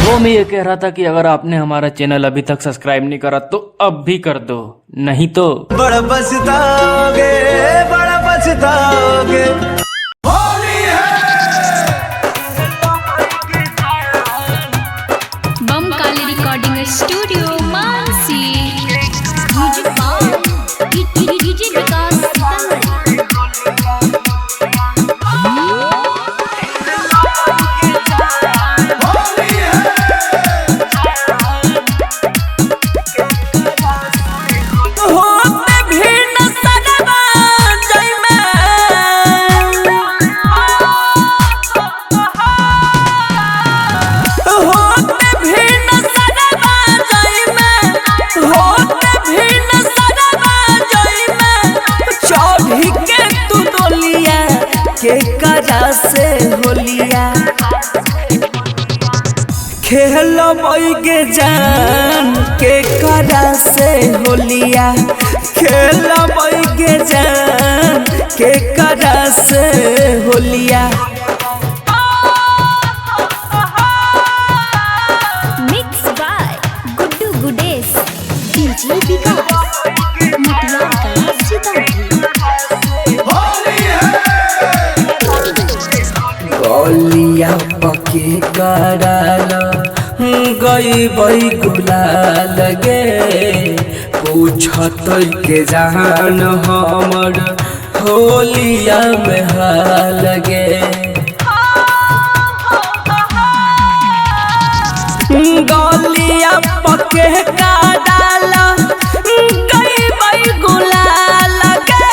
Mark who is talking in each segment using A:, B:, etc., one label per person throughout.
A: वो मैं ये कह रहा था कि अगर आपने हमारा चैनल अभी तक सब्सक्राइब नहीं करा तो अब भी कर दो, नहीं तो
B: बड़ा पछताओगे, बड़ा पछताओगे। होली है।
C: बम काली रिकॉर्डिंग स्टूडियो मानसी। डीजे विकास
D: से होलिया खेल के जान के करा से होलिया खेल के जान के करा से होलिया।
C: Mix by Guddu Gudesh DJ विकास मटियार कला सीतामढ़ी।
D: गलिया पके कराला गई बई गुलाल गे पूछत के जान हमर होलिया में हाल गे। गलिया पके कराला गई बई गुलाल गे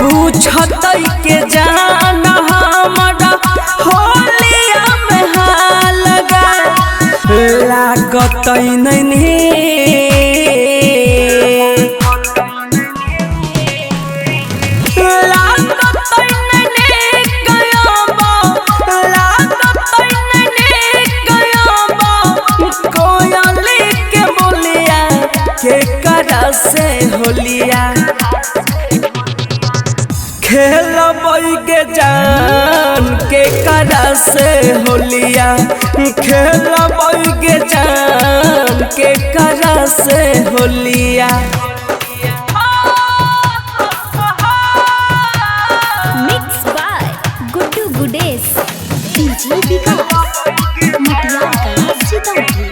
D: पूछत के जान लागत नहीं कोयली के बोलिया के करा से होलिया खेल के जान के करा से होलिया खेल के जान के करा से होलिया।
C: Mix by Guddu Gudesh DJ विकास मटियार कला सीतामढ़ी।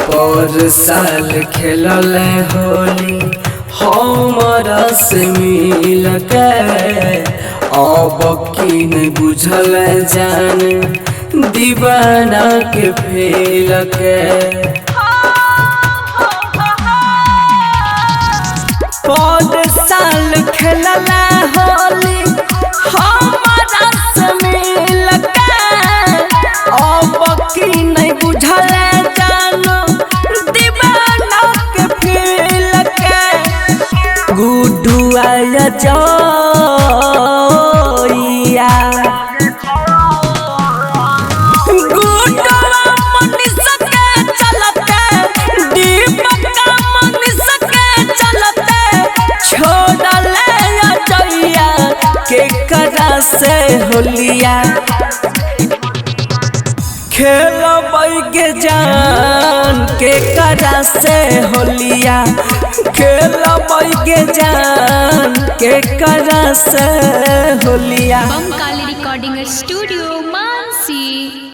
D: पर साल खेलल होली हमारा से मिल के अब की नहीं बुझल जान दीवाना के फेल के। पर साल खेलल होली हमारा से मिल के अब की नहीं बुझल गुड्डू आया जोइया गुड्डू मनीष के चलते दीपक मनीष के चलते छोड़ले जोइया के करा से होलिया खेल के जान के करा से होलिया खेल के जान के करा से होलिया।
C: बम काली रिकॉर्डिंग स्टूडियो मानसी।